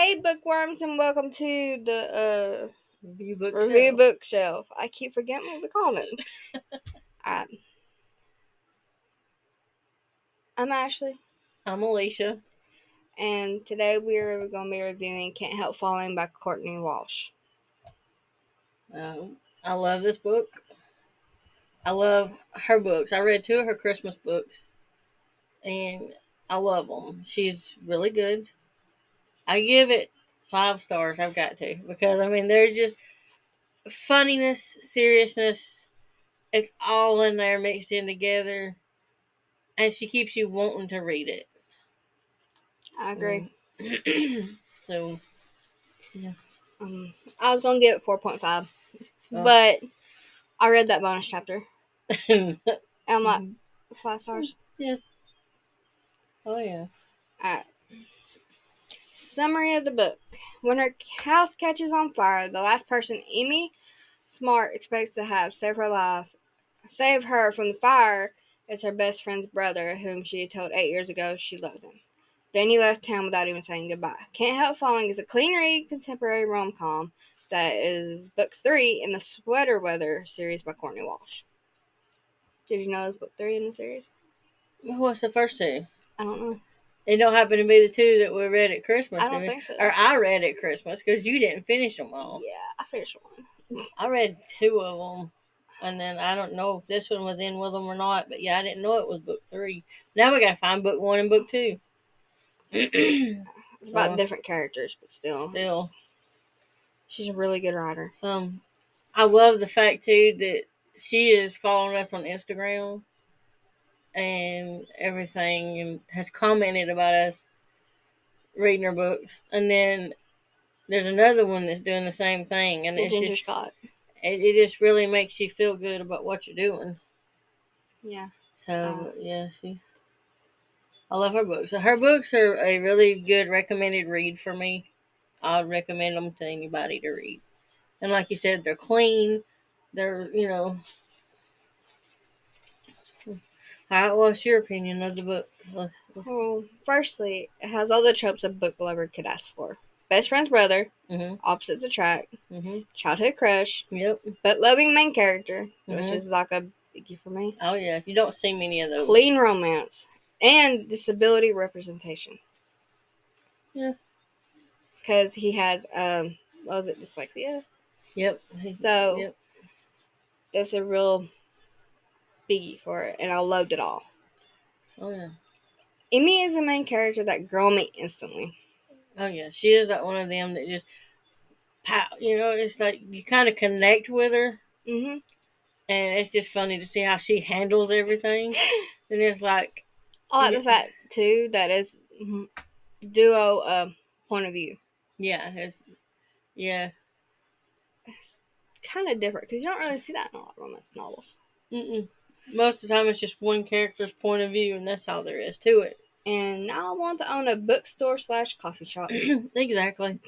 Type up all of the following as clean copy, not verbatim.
Hey, bookworms, and welcome to the Review bookshelf. I keep forgetting what we call it. Alright. I'm Ashley, I'm Alicia. and today we're going to be reviewing Can't Help Falling by Courtney Walsh. I love this book. I love her books. I read 2 of her Christmas books, and I love them. She's really good. I give it 5 stars. I've got to, because there's just funniness, seriousness. It's all in there mixed in together, and she keeps you wanting to read it. I agree. So, yeah. I was going to give it 4.5, Oh. but I read that bonus chapter, and I'm like, 5 stars. Yes. Oh, yeah. Alright. Summary of the book. When her house catches on fire, the last person Amy Smart expects to have save her from the fire is her best friend's brother, whom she had told 8 years ago she loved him. Then he left town without even saying goodbye. Can't Help Falling is a clean read contemporary rom-com that is book 3 in the Sweater Weather series by Courtney Walsh. Did you know it was book 3 in the series? What's the first 2? I don't know. It don't happen to be the 2 that we read at Christmas. I don't think so. Or I read at Christmas, because you didn't finish them all. Yeah, I finished one. I read 2 of them, and then I don't know if this one was in with them or not. But yeah, I didn't know it was book 3. Now we gotta find book 1 and book 2. It's about different characters, but still, she's a really good writer. I love the fact too that she is following us on Instagram and everything, and has commented about us reading her books. And then there's another one that's doing the same thing, and it's Ginger just Scott. it just really makes you feel good about what you're doing. Yeah. So yeah, I love her books. So her books are a really good recommended read for me. I would recommend them to anybody to read. And like you said, they're clean. They're All right, what's your opinion of the book? Well, firstly, it has all the tropes a book lover could ask for. Best friend's brother, opposites attract, childhood crush, Yep. but loving main character, which is like a biggie for me. Oh yeah, you don't see many of those. Clean romance, and disability representation. Yeah. Because he has, dyslexia? Yep. So, that's a real biggie for it, and I loved it all. Oh yeah. Amy is a main character that grew on me instantly. Oh yeah, she is like one of them that just, it's like you kind of connect with her. Mm-hmm. And it's just funny to see how she handles everything. And it's like, I like the fact too that is duo point of view. Yeah, it's kind of different because you don't really see that in a lot of romance novels. Most of the time, it's just one character's point of view, and that's all there is to it. And now I want to own a bookstore/coffee shop. Exactly.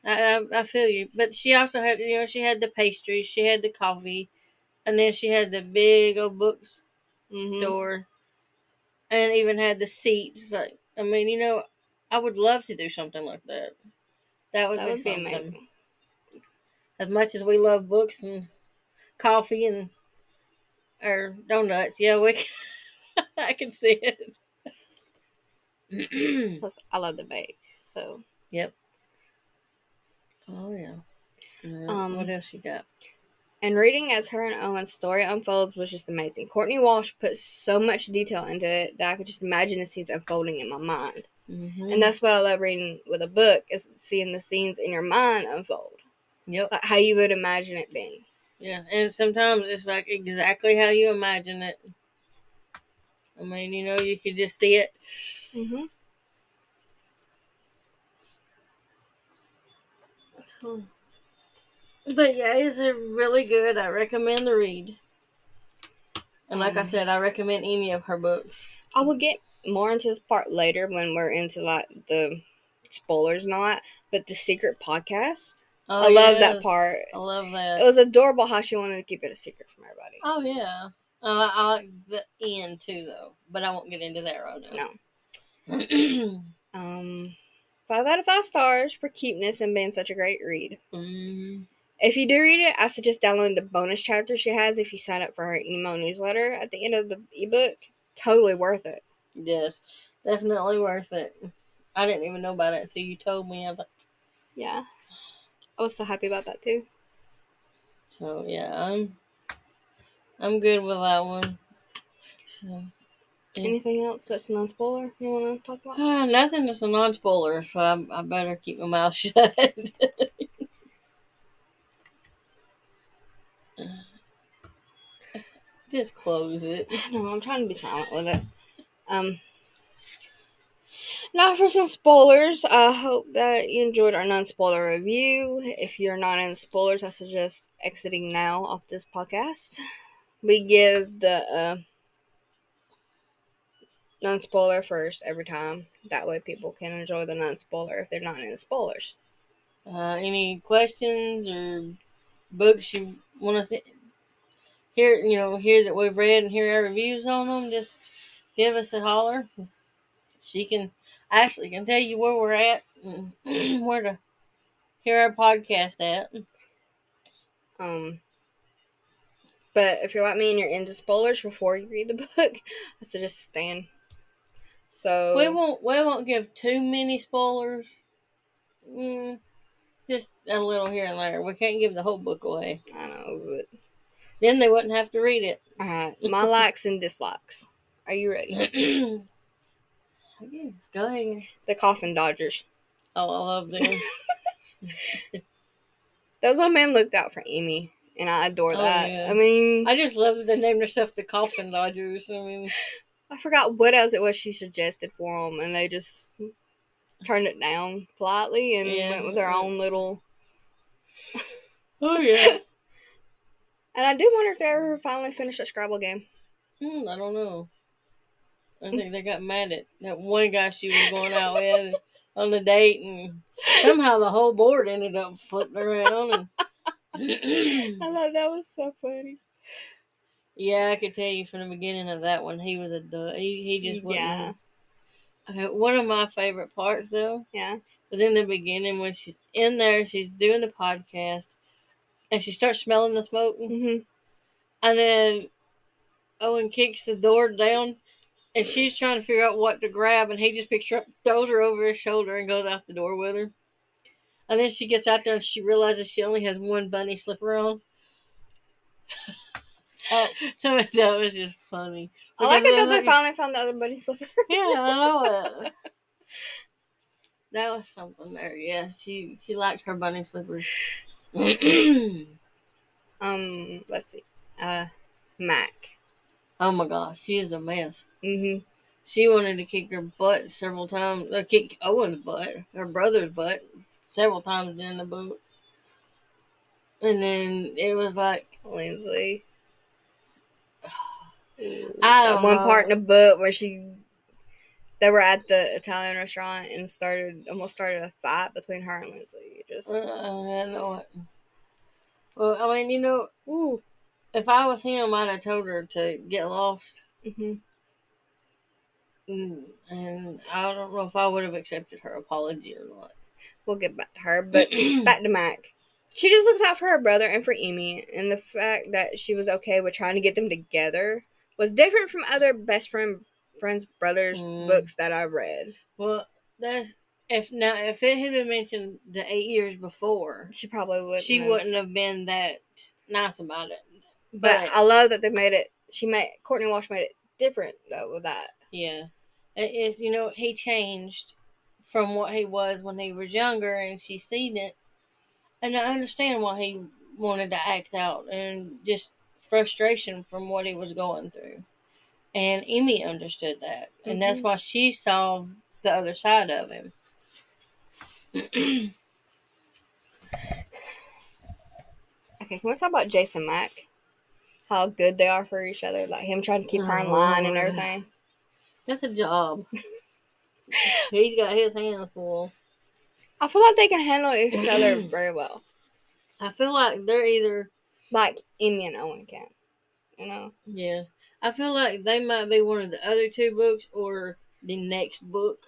I feel you, but she also had, she had the pastries, she had the coffee, and then she had the big old books store, and even had the seats. Like, I would love to do something like that. That would be amazing. As much as we love books and coffee and or donuts, yeah, I can see it. Plus, I love to bake, so. Yep. Oh yeah. What else you got? And reading as her and Owen's story unfolds was just amazing. Courtney Walsh put so much detail into it that I could just imagine the scenes unfolding in my mind. And that's what I love reading with a book, is seeing the scenes in your mind unfold. Yep. Like how you would imagine it being. Yeah, and sometimes it's like exactly how you imagine it. You could just see it. But yeah, it's a really good. I recommend the read. And like I said, I recommend any of her books. I will get more into this part later when we're into like the spoilers and all that. But the secret podcast, I love that part. I love that. It was adorable how she wanted to keep it a secret from everybody. Oh yeah, I like the end too, though. But I won't get into that right now. No. 5 out of 5 stars for cuteness and being such a great read. Mm-hmm. If you do read it, I suggest downloading the bonus chapter she has if you sign up for her email newsletter at the end of the ebook. Totally worth it. Yes, definitely worth it. I didn't even know about it until you told me of it. Yeah. I was so happy about that too. So yeah, I'm good with that one. So anything else that's non-spoiler you want to talk about? nothing that's a non-spoiler, so I better keep my mouth shut. Just close it. No, I'm trying to be silent with it. Now for some spoilers. I hope that you enjoyed our non-spoiler review. If you're not in spoilers, I suggest exiting now off this podcast. We give the non-spoiler first every time. That way people can enjoy the non-spoiler if they're not in the spoilers. Any questions or books you want us to hear that we've read and hear our reviews on them, just give us a holler. She can tell you where we're at and where to hear our podcast at. But if you're like me and you're into spoilers before you read the book, I suggest staying. So we won't give too many spoilers. Just a little here and there. We can't give the whole book away. I know, but then they wouldn't have to read it. My likes and dislikes. Are you ready? Yes, go ahead. The Coffin Dodgers. Oh, I love them. Those old men looked out for Amy, and I adore that. Yeah. I mean, I just love that they named their stuff the Coffin Dodgers. I mean, I forgot what else it was she suggested for them, and they just turned it down politely and went with their own little. Oh yeah. And I do wonder if they ever finally finished the Scrabble game. I don't know. I think they got mad at that one guy she was going out with on the date, and somehow the whole board ended up flipping around. And I thought that was so funny. Yeah, I could tell you from the beginning of that one, he was a dud. He just wasn't. Yeah. Okay, one of my favorite parts though, Yeah, was in the beginning when she's in there, she's doing the podcast, and she starts smelling the smoke, and then Owen kicks the door down. And she's trying to figure out what to grab, and he just picks her up, throws her over his shoulder, and goes out the door with her. And then she gets out there, and she realizes she only has one bunny slipper on. So that was just funny. I like it that they finally found the other bunny slipper. Yeah, I know it. That was something there. Yeah, she liked her bunny slippers. Let's see. Mac. Oh my gosh, she is a mess. Mm-hmm. She wanted to kick her butt several times. Kick Owen's butt, her brother's butt, several times in the book. And then it was like Lindsay. I don't That one know. part in the book where they were at the Italian restaurant and almost started a fight between her and Lindsay. I know it. Well, I mean, Ooh. if I was him, I'd have told her to get lost. Mm-hmm. And I don't know if I would have accepted her apology or not. We'll get back to her, but back to Mac. She just looks out for her brother and for Amy, and the fact that she was okay with trying to get them together was different from other best friends brothers books that I read. Well, if it had been mentioned the 8 years before, she probably wouldn't. She wouldn't have been that nice about it. But I love that they made it. Courtney Walsh made it different though with that. Yeah, it's he changed from what he was when he was younger, and she's seen it, and I understand why he wanted to act out and just frustration from what he was going through. And Amy understood that, and that's why she saw the other side of him. Okay, can we talk about Jason Mack? How good they are for each other, like him trying to keep her in line and everything. That's a job. He's got his hands full. I feel like they can handle each other very well. I feel like they're either like Amy and Owen can, Yeah, I feel like they might be one of the other two books or the next book.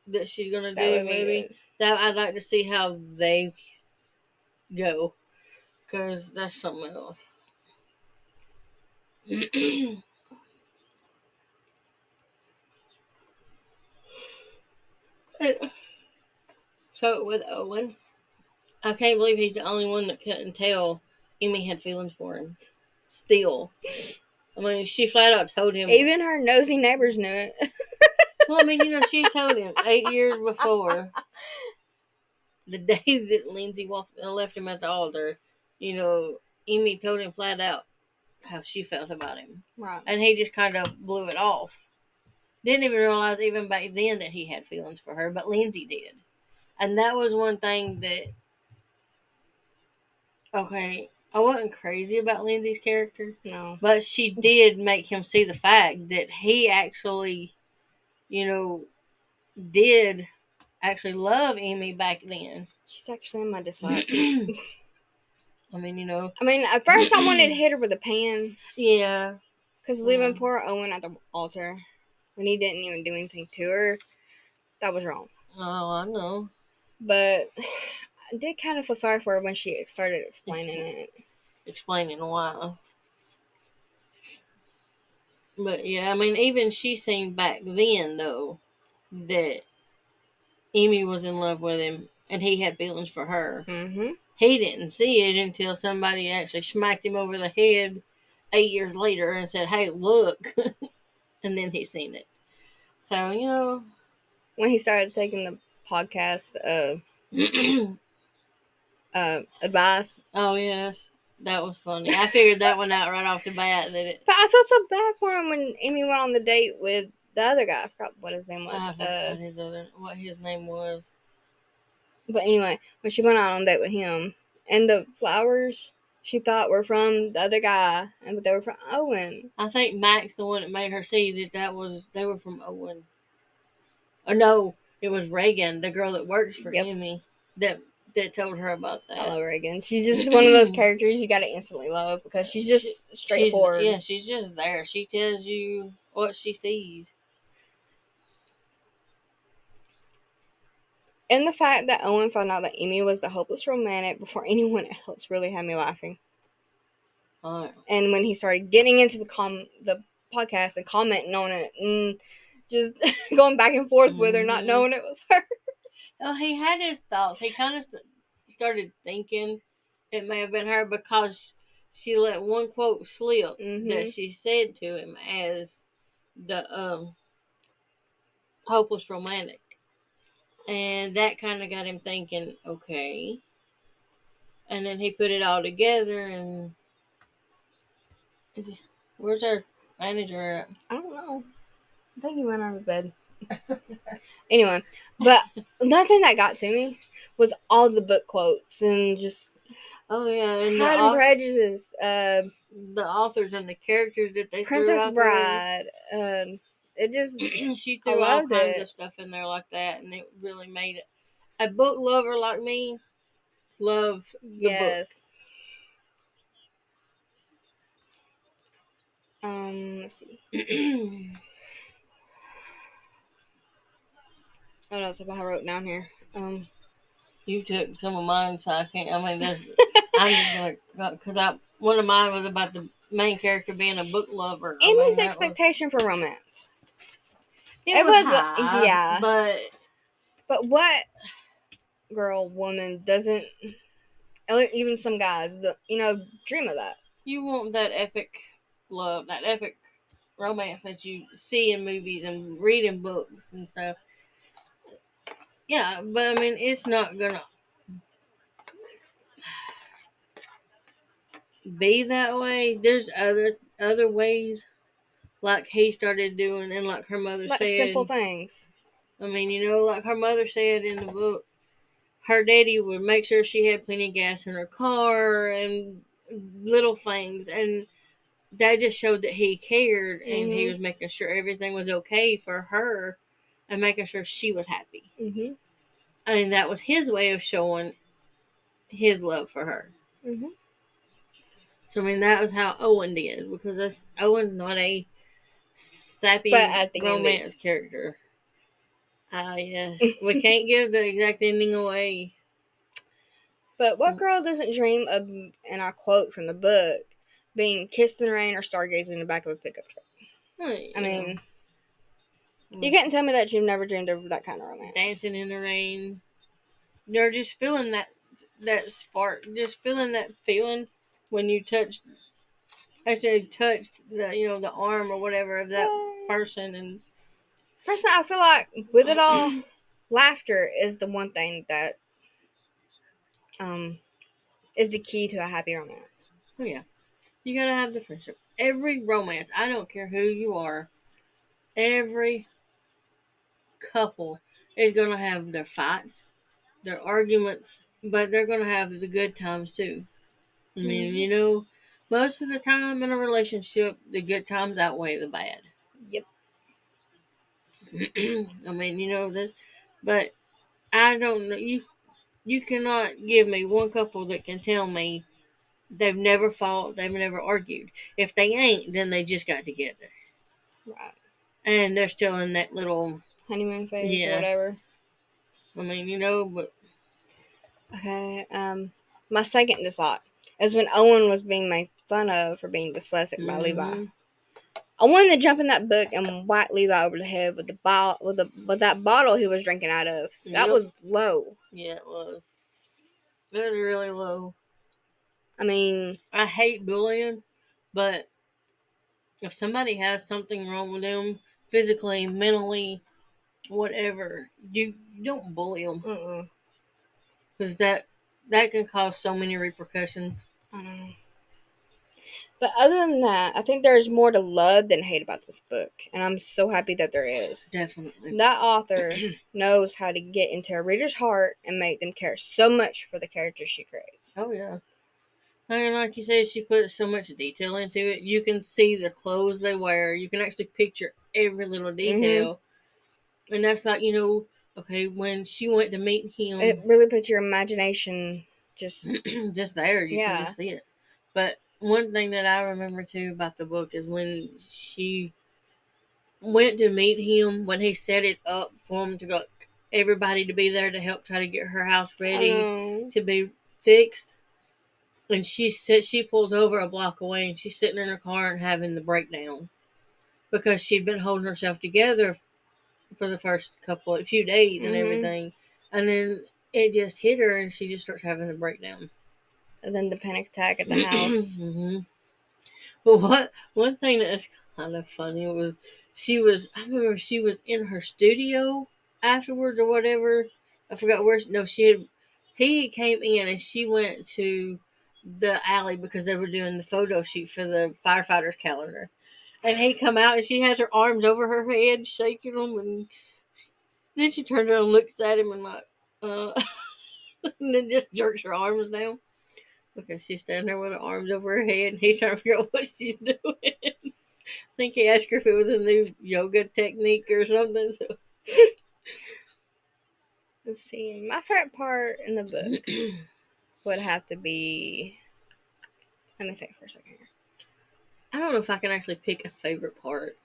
that she's gonna That do. would be Maybe good. that I'd like to see how they go, because that's something else. So with Owen, I can't believe he's the only one that couldn't tell Emmy had feelings for him. Still, I mean, she flat out told him. Even her nosy neighbors knew it. Well, I mean, she told him 8 years before, the day that Lindsay left him at the altar. Emmy told him flat out how she felt about him, Right. and he just kind of blew it off. Didn't even realize even back then that he had feelings for her, but Lindsay did, and that was one thing that. Okay, I wasn't crazy about Lindsay's character. No. But she did make him see the fact that he actually, did actually love Amy back then. She's actually in my dislikes. I mean, at first I wanted to hit her with a pan. Yeah. Because leaving poor Owen at the altar when he didn't even do anything to her, that was wrong. Oh, I know. But I did kind of feel sorry for her when she started explaining it. Explaining why. But yeah, I mean, even she seen back then, though, that Amy was in love with him and he had feelings for her. Mm-hmm. He didn't see it until somebody actually smacked him over the head 8 years later and said, "Hey, look." And then he seen it. So, when he started taking the podcast advice. Oh, yes. That was funny. I figured that one out right off the bat. But I felt so bad for him when Amy went on the date with the other guy. I forgot what his name was. I forgot what his name was. But anyway, when she went out on a date with him, and the flowers she thought were from the other guy, but they were from Owen. I think Mac's the one that made her see they were from Owen. Or no, it was Reagan, the girl that works for Amy, that told her about that. I love Reagan. She's just one of those characters you gotta instantly love because she's just straightforward. She's just there. She tells you what she sees. And the fact that Owen found out that Amy was the hopeless romantic before anyone else really had me laughing. And when he started getting into the podcast and commenting on it and just going back and forth with her, not knowing it was her. Oh, he had his thoughts. He kind of started thinking it may have been her because she let one quote slip that she said to him as the hopeless romantic. And that kind of got him thinking, okay. And then he put it all together and... Where's our manager at? I don't know. I think he went on to bed. Anyway, but nothing that got to me was all the book quotes and just... Oh, yeah. And Pride and Prejudice. The authors and the characters that they Princess threw out Bride. It just... she threw all kinds of stuff in there like that, and it really made it. A book lover like me love the book. Let's see. What else have I wrote down here? You took some of mine, so I can't. I mean, I'm just gonna because one of mine was about the main character being a book lover. Amy's expectation for romance. It was high, yeah, but what woman doesn't? Even some guys, dream of that. You want that epic love, that epic romance that you see in movies and read in books and stuff. Yeah, but I mean, it's not gonna be that way. There's other ways, like he started doing, and like her mother said, simple things. I mean, like her mother said in the book, her daddy would make sure she had plenty of gas in her car and little things, and that just showed that he cared, and he was making sure everything was okay for her, and making sure she was happy. I mean, that was his way of showing his love for her. So I mean, that was how Owen did, because Owen's not a sappy romance character. Ah, yes. We can't give the exact ending away. But what girl doesn't dream of, and I quote from the book, being kissed in the rain or stargazing in the back of a pickup truck? I mean, you can't tell me that you've never dreamed of that kind of romance. Dancing in the rain. You're just feeling that spark, just feeling that feeling when you actually touched the arm or whatever of that person. And personally, I feel like with it all, laughter is the one thing that is the key to a happy romance. oh yeah, you gotta have the friendship. Every romance, I don't care who you are, every couple is gonna have their fights, their arguments, but they're gonna have the good times too. I mean, most of the time in a relationship, the good times outweigh the bad. Yep. I mean, this, but I don't know. You cannot give me one couple that can tell me they've never fought, they've never argued. If they ain't, then they just got together. Right. And they're still in that little Honeymoon phase or yeah. whatever. I mean, but Okay. My second dislike is when Owen was being made fun of for being dyslexic by Levi. I wanted to jump in that book and whack Levi over the head with with that bottle he was drinking out of. That was low. Yeah, it was. It was really low. I mean, I hate bullying, but if somebody has something wrong with them, physically, mentally, whatever, you don't bully them because that can cause so many repercussions. I don't know. But other than that, I think there's more to love than hate about this book, and I'm so happy that there is. Definitely. That author knows how to get into a reader's heart and make them care so much for the characters she creates. Oh yeah. I mean, like you said, she put so much detail into it. You can see the clothes they wear. You can actually picture every little detail. And that's like, okay, when she went to meet him. It really puts your imagination just there. You can just see it. But one thing that I remember too about the book is when she went to meet him, when he set it up for him to go, everybody to be there to help try to get her house ready to be fixed. And she pulls over a block away and she's sitting in her car and having the breakdown because she'd been holding herself together for the first few days and everything. And then it just hit her and she just starts having the breakdown. And then the panic attack at the house. But one thing that's kind of funny was I remember she was in her studio afterwards or whatever. I forgot where, no, he came in and she went to the alley because they were doing the photo shoot for the firefighters calendar. And he come out and she has her arms over her head, shaking them, and then she turns around and looks at him and like, and then just jerks her arms down because she's standing there with her arms over her head and he's trying to figure out what she's doing. I think he asked her if it was a new yoga technique or something. So. Let's see. My favorite part in the book would have to be. Let me say it for a second here. I don't know if I can actually pick a favorite part.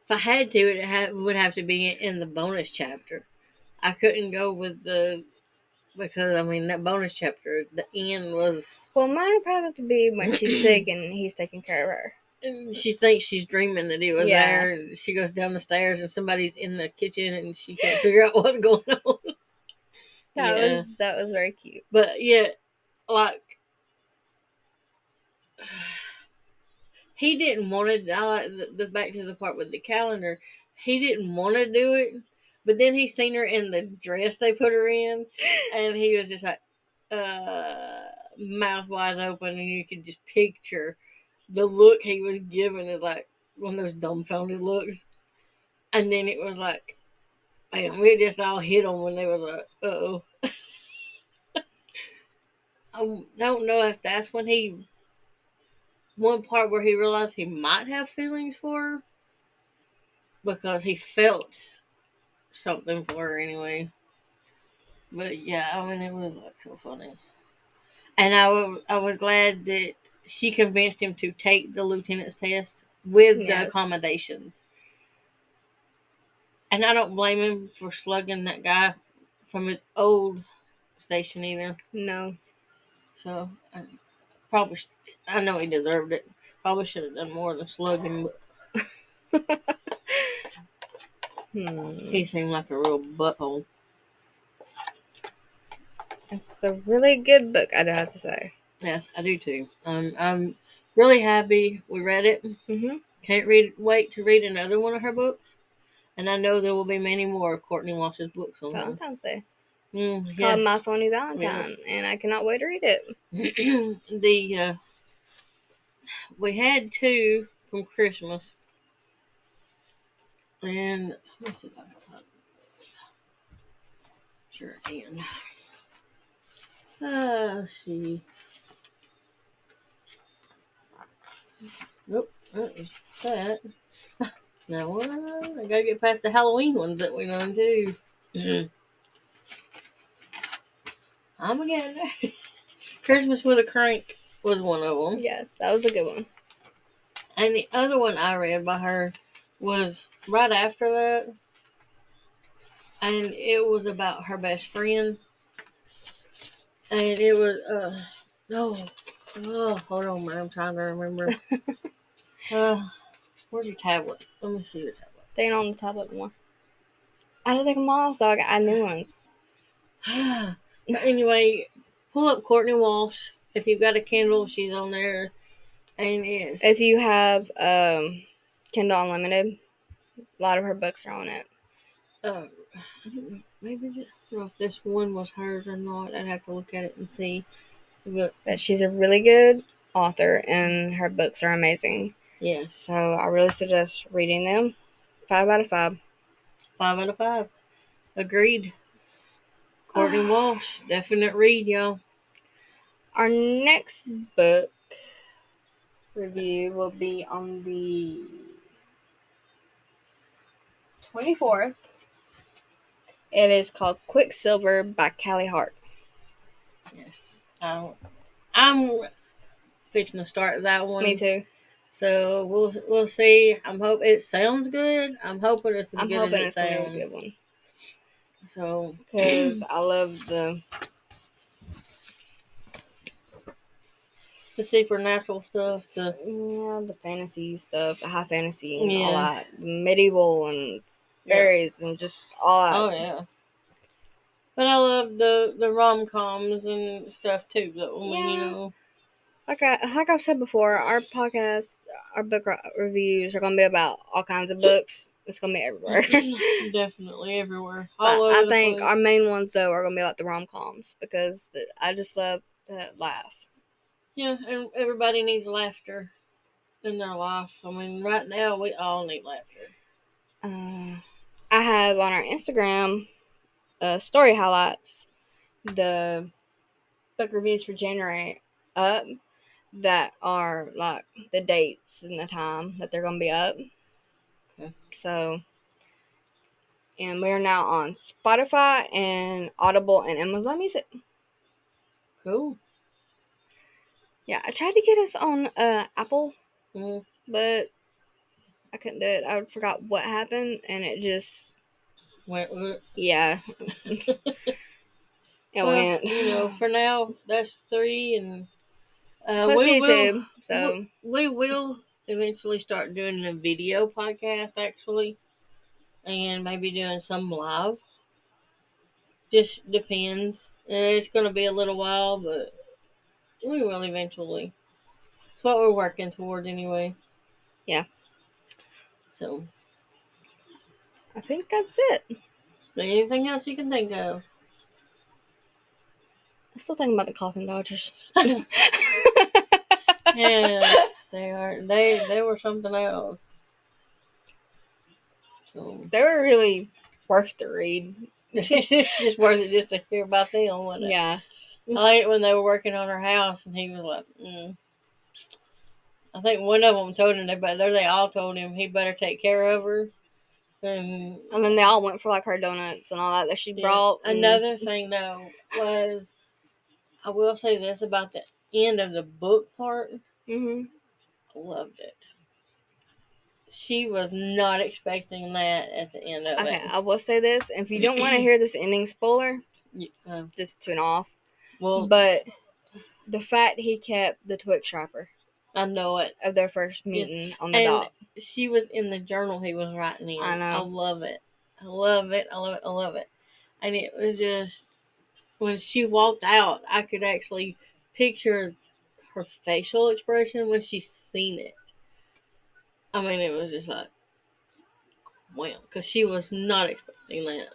If I had to, it would have to be in the bonus chapter. I couldn't go with because I mean that bonus chapter, the end was. Well, mine would probably have to be when she's sick and he's taking care of her. And she thinks she's dreaming that he was there, and she goes down the stairs and somebody's in the kitchen and she can't figure out what's going on. That was very cute. But yeah, like he didn't want to. I like the back to the part with the calendar. He didn't want to do it, but then he seen her in the dress they put her in, and he was just like, mouth wide open, and you could just picture the look he was giving is like one of those dumbfounded looks. And then it was like, man, we just all hit them when they were like, uh-oh. I don't know if that's when one part where he realized he might have feelings for her because he felt something for her anyway. But yeah, I mean, it was like so funny. And I was glad that she convinced him to take the lieutenant's test with the accommodations. And I don't blame him for slugging that guy from his old station either. No. So probably, I know he deserved it. Probably should have done more than slug him, but he seemed like a real butthole. It's a really good book, I'd have to say. Yes, I do too. I'm really happy we read it. Mm-hmm. Can't wait to read another one of her books. And I know there will be many more of Courtney Walsh's books on her. Valentine's Day. It's called My Phony Valentine, and I cannot wait to read it. We had two from Christmas, and let me see if I can find it. Sure I can. Let's see. Nope, that was that. Now what? I gotta get past the Halloween ones that we done too. I'm getting there. Christmas with a Crank was one of them. Yes, that was a good one. And the other one I read by her was right after that. And it was about her best friend. And it was, hold on, man. I'm trying to remember. Where's your tablet? Let me see your tablet. They ain't on the tablet more. I had to take them off, so I got new ones. But anyway, pull up Courtney Walsh. If you've got a Kindle, she's on there. And it's... If you have Kindle Unlimited, a lot of her books are on it. I don't know if this one was hers or not. I'd have to look at it and see. But she's a really good author, and her books are amazing. Yes. So I really suggest reading them. 5 out of 5. 5 out of 5. Agreed. Courtney Walsh. Definite read, y'all. Our next book review will be on the 24th. It is called Quicksilver by Callie Hart. Yes. I'm fixing to start that one. Me too. So we'll see. It sounds good. I'm hoping it's as good as it sounds. Gonna be a good one. So because I love the supernatural stuff, the fantasy stuff, the high fantasy and all that, medieval and fairies and just all that. Oh yeah. But I love the rom-coms and stuff too. Like I've said before, our podcast, our book reviews are gonna be about all kinds of books. It's gonna be everywhere. Definitely everywhere. But I think our main ones though are gonna be like the rom-coms because I just love that laugh. Yeah, and everybody needs laughter in their life. I mean, right now we all need laughter. I have on our Instagram story highlights the book reviews for January up that are like the dates and the time that they're going to be up. Okay. So, and we are now on Spotify and Audible and Amazon Music. Cool. Yeah, I tried to get us on Apple, Mm-hmm. but I couldn't do it. I forgot what happened, and it just went. Yeah. It went. For now, that's 3, and plus YouTube. We will eventually start doing a video podcast, actually, and maybe doing some live. Just depends. And it's going to be a little while, but we will eventually. It's what we're working toward anyway. Yeah. So. I think that's it. Anything else you can think of? I'm still thinking about the Coffin Dodgers. Yes, they are. They were something else. So they were really worth the read. It's just worth it just to hear about them, wasn't it? Yeah. I like it when they were working on her house, and he was like, I think one of them told him they all told him he better take care of her. And then they all went for like her donuts and all that she brought. Another thing though was, I will say this about the end of the book part. Mm-hmm. I loved it. she was not expecting that at the end of Okay, it. I will say this. If you don't want to hear this ending spoiler, just tune off. Well, But the fact he kept the Twix wrapper I know it. of their first Yes, meeting on the and dock. she was in the journal he was writing I in. I know. love it. I love it. I love it. I love it. And it was just when she walked out, I could actually picture her facial expression when she seen it. I mean, it was just like, wow, because she was not expecting that.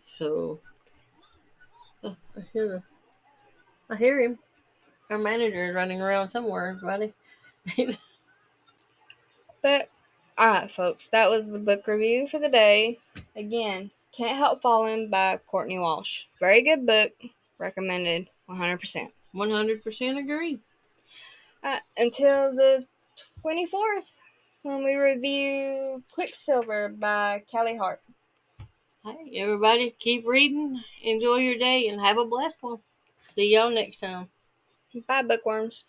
So, oh, I hear him. Our manager is running around somewhere, everybody. But, alright, folks, that was the book review for the day. Again, Can't Help Falling by Courtney Walsh. Very good book. Recommended 100%. 100% agree. Until the 24th, when we review Quicksilver by Callie Hart. Hey, everybody, keep reading, enjoy your day, and have a blessed one. See y'all next time. Bye, bookworms.